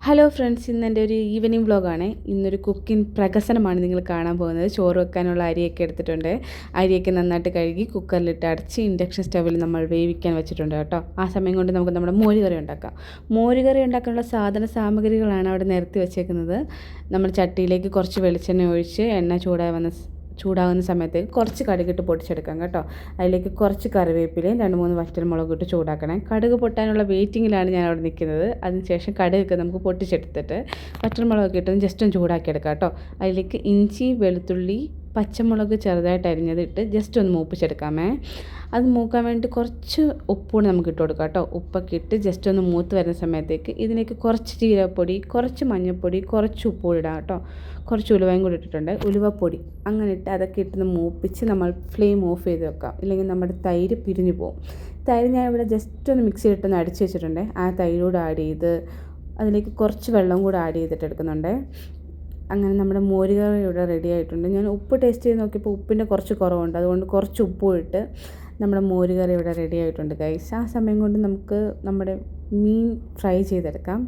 Hello friends, ഇന്ന് എൻ്റെ ഒരു ഈവനിങ് വ്ളോഗാണ്. ഇന്നൊരു കുക്കിംഗ് പ്രഹസനമാണ് നിങ്ങൾ കാണാൻ പോകുന്നത്. ചോറ് വെക്കാനുള്ള അരിയൊക്കെ എടുത്തിട്ടുണ്ട്. അരിയൊക്കെ നന്നായിട്ട് കഴുകി കുക്കറിലിട്ട് അടച്ച് ഇൻഡക്ഷൻ സ്റ്റവിൽ നമ്മൾ വേവിക്കാൻ വെച്ചിട്ടുണ്ട് കേട്ടോ. ആ സമയം കൊണ്ട് നമുക്ക് നമ്മുടെ മോരുകറി ഉണ്ടാക്കാം. മോരുകറി ഉണ്ടാക്കാനുള്ള സാധന സാമഗ്രികളാണ് അവിടെ നിരത്തി വെച്ചേക്കുന്നത്. നമ്മൾ ചട്ടിയിലേക്ക് കുറച്ച് വെളിച്ചെണ്ണ ഒഴിച്ച് എണ്ണ ചൂടാകുന്ന സമയത്തേക്ക് കുറച്ച് കടുകിട്ട് പൊട്ടിച്ചെടുക്കാം കേട്ടോ. അതിലേക്ക് കുറച്ച് കറിവേപ്പിലയും 2-3 വറ്റൽമുളകും ഇട്ട് ചൂടാക്കണം. കടുക് പൊട്ടാനുള്ള വെയിറ്റിങ്ങിലാണ് ഞാൻ അവിടെ നിൽക്കുന്നത്. അതിനുശേഷം കടുകൊക്കെ നമുക്ക് പൊട്ടിച്ചെടുത്തിട്ട് വറ്റൽമുളകൊക്കെ ഇട്ട് ജസ്റ്റ് ഒന്ന് ചൂടാക്കിയെടുക്കാം കേട്ടോ. അതിലേക്ക് ഇഞ്ചി, വെളുത്തുള്ളി, പച്ചമുളക് ചെറുതായിട്ട് അരിഞ്ഞതിട്ട് ജസ്റ്റ് ഒന്ന് മൂപ്പിച്ചെടുക്കാമേ. അത് മൂക്കാൻ വേണ്ടി കുറച്ച് ഉപ്പൂടി നമുക്ക് ഇട്ട് കൊടുക്കാം കേട്ടോ. ഉപ്പൊക്കെ ഇട്ട് ജസ്റ്റ് ഒന്ന് മൂത്ത് വരുന്ന സമയത്തേക്ക് ഇതിലേക്ക് കുറച്ച് ജീരകപ്പൊടി, കുറച്ച് മഞ്ഞൾപ്പൊടി, കുറച്ച് ഉപ്പും ഇടാം കേട്ടോ. കുറച്ച് ഉലുവയും കൂടി ഇട്ടിട്ടുണ്ട്, ഉലുവപ്പൊടി. അങ്ങനെ ഇട്ട് അതൊക്കെ ഇട്ടൊന്ന് മൂപ്പിച്ച് നമ്മൾ ഫ്ലെയിം ഓഫ് ചെയ്ത് വെക്കാം, ഇല്ലെങ്കിൽ നമ്മുടെ തൈര് പിരിഞ്ഞു പോകും. തൈര് ഞാൻ ഇവിടെ ജസ്റ്റ് ഒന്ന് മിക്സിയിലിട്ടൊന്ന് അടിച്ച് വെച്ചിട്ടുണ്ട്. ആ തൈരോട് ആഡ് ചെയ്ത് അതിലേക്ക് കുറച്ച് വെള്ളം കൂടെ ആഡ് ചെയ്തിട്ട് എടുക്കുന്നുണ്ട്. അങ്ങനെ നമ്മുടെ മോരുകറി ഇവിടെ റെഡി ആയിട്ടുണ്ട്. ഞാൻ ഉപ്പ് ടേസ്റ്റ് ചെയ്ത് നോക്കിയപ്പോൾ ഉപ്പിൻ്റെ കുറച്ച് കുറവുണ്ട്, അതുകൊണ്ട് കുറച്ച് ഉപ്പും ഇട്ട് നമ്മുടെ മോരുകറി ഇവിടെ റെഡി ആയിട്ടുണ്ട് ഗൈസ്. ആ സമയം കൊണ്ട് നമുക്ക് നമ്മുടെ മീൻ ഫ്രൈ ചെയ്തെടുക്കാം.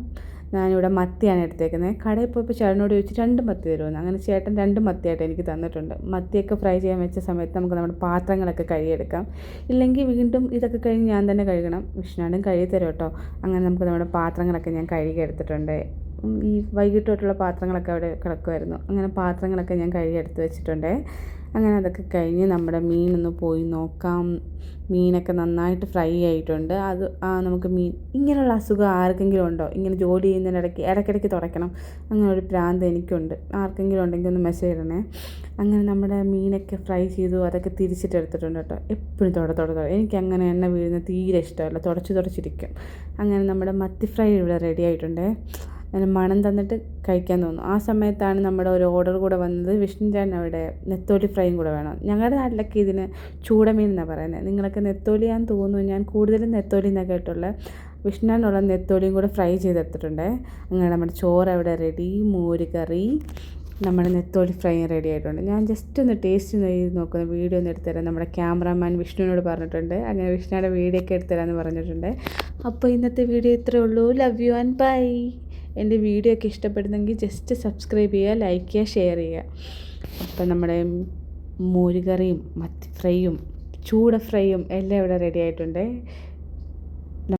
ഞാനിവിടെ മത്തിയാണ് എടുത്തേക്കുന്നത്. കടയിൽ പോയപ്പോൾ ചേട്ടനോട് ചോദിച്ച് 2 മത്തി തരുമെന്ന്. അങ്ങനെ ചേട്ടൻ 2 മത്തിയായിട്ട് എനിക്ക് തന്നിട്ടുണ്ട്. മത്തിയൊക്കെ ഫ്രൈ ചെയ്യാൻ വെച്ച സമയത്ത് നമുക്ക് നമ്മുടെ പാത്രങ്ങളൊക്കെ കഴുകിയെടുക്കാം. ഇല്ലെങ്കിൽ വീണ്ടും ഇതൊക്കെ കഴിഞ്ഞ് ഞാൻ തന്നെ കഴുകണം. വിഷ്ണുവാണ്ടും കഴുകി തരും കേട്ടോ. അങ്ങനെ നമുക്ക് നമ്മുടെ പാത്രങ്ങളൊക്കെ ഞാൻ കഴുകി എടുത്തിട്ടുണ്ട്. ഈ വൈകിട്ട് തൊട്ടുള്ള പാത്രങ്ങളൊക്കെ അവിടെ കിടക്കുമായിരുന്നു. അങ്ങനെ പാത്രങ്ങളൊക്കെ ഞാൻ കഴുകി എടുത്ത് വെച്ചിട്ടുണ്ട്. അങ്ങനെ അതൊക്കെ കഴിഞ്ഞ് നമ്മുടെ മീനൊന്ന് പോയി നോക്കാം. മീനൊക്കെ നന്നായിട്ട് ഫ്രൈ ആയിട്ടുണ്ട്. നമുക്ക് ഇങ്ങനെയുള്ള അസുഖം ആർക്കെങ്കിലും ഉണ്ടോ? ഇങ്ങനെ ജോലി ഇടയ്ക്കിടയ്ക്ക് തുടയ്ക്കണം, അങ്ങനെ ഒരു ഭ്രാന്ത് എനിക്കുണ്ട്. ആർക്കെങ്കിലും ഉണ്ടെങ്കിൽ ഒന്ന് മെസ്സേജ് ഇടണേ. അങ്ങനെ നമ്മുടെ മീനൊക്കെ ഫ്രൈ ചെയ്തു, അതൊക്കെ തിരിച്ചിട്ടെടുത്തിട്ടുണ്ട് കേട്ടോ. എപ്പോഴും എനിക്ക് അങ്ങനെ എണ്ണ വീഴുന്നത് തീരെ ഇഷ്ടമല്ല, തുടച്ചിരിക്കും. അങ്ങനെ നമ്മുടെ മത്തി ഫ്രൈ ഇവിടെ റെഡി ആയിട്ടുണ്ട്. അതിന് മണം തന്നിട്ട് കഴിക്കാൻ തോന്നും. ആ സമയത്താണ് നമ്മുടെ ഒരു ഓർഡർ കൂടെ വന്നത്. വിഷ്ണു ചേട്ടൻ അവിടെ നെത്തോലി ഫ്രൈയും കൂടെ വേണം. ഞങ്ങളുടെ നാട്ടിലൊക്കെ ഇതിന് ചൂടമീൻ എന്നാണ് പറയുന്നത്. നിങ്ങളൊക്കെ നെത്തോലിയാന്ന് തോന്നുന്നു. ഞാൻ കൂടുതലും നെത്തോലി എന്നാണ് കേട്ടുള്ളത്. വിഷ്ണുവിനുള്ള നെത്തോലിയും കൂടെ ഫ്രൈ ചെയ്തെടുത്തിട്ടുണ്ട്. അങ്ങനെ നമ്മുടെ ചോറ് അവിടെ റെഡി. മോര് കറി, നമ്മുടെ നെത്തോലി ഫ്രൈ റെഡി ആയിട്ടുണ്ട്. ഞാൻ ജസ്റ്റ് ഒന്ന് ടേസ്റ്റ് ചെയ്ത് നോക്കുന്ന വീഡിയോ ഒന്ന് എടുത്തുതരാം. നമ്മുടെ ക്യാമറാമാൻ വിഷ്ണുവിനോട് പറഞ്ഞിട്ടുണ്ട്. അങ്ങനെ വിഷ്ണുവിൻ്റെ വീഡിയോ ഒക്കെ എടുത്തുതരാമെന്ന് പറഞ്ഞിട്ടുണ്ട്. അപ്പോൾ ഇന്നത്തെ വീഡിയോ ഇത്രയേ ഉള്ളൂ. Love you and bye. എൻ്റെ വീഡിയോ ഒക്കെ ഇഷ്ടപ്പെടുന്നെങ്കിൽ ജസ്റ്റ് സബ്സ്ക്രൈബ് ചെയ്യുക, ലൈക്ക് ചെയ്യുക, ഷെയർ ചെയ്യുക. അപ്പം നമ്മുടെ മോരുകറിയും മത്തി ഫ്രൈയും ചൂട ഫ്രൈയും എല്ലാം ഇവിടെ റെഡി ആയിട്ടുണ്ട്.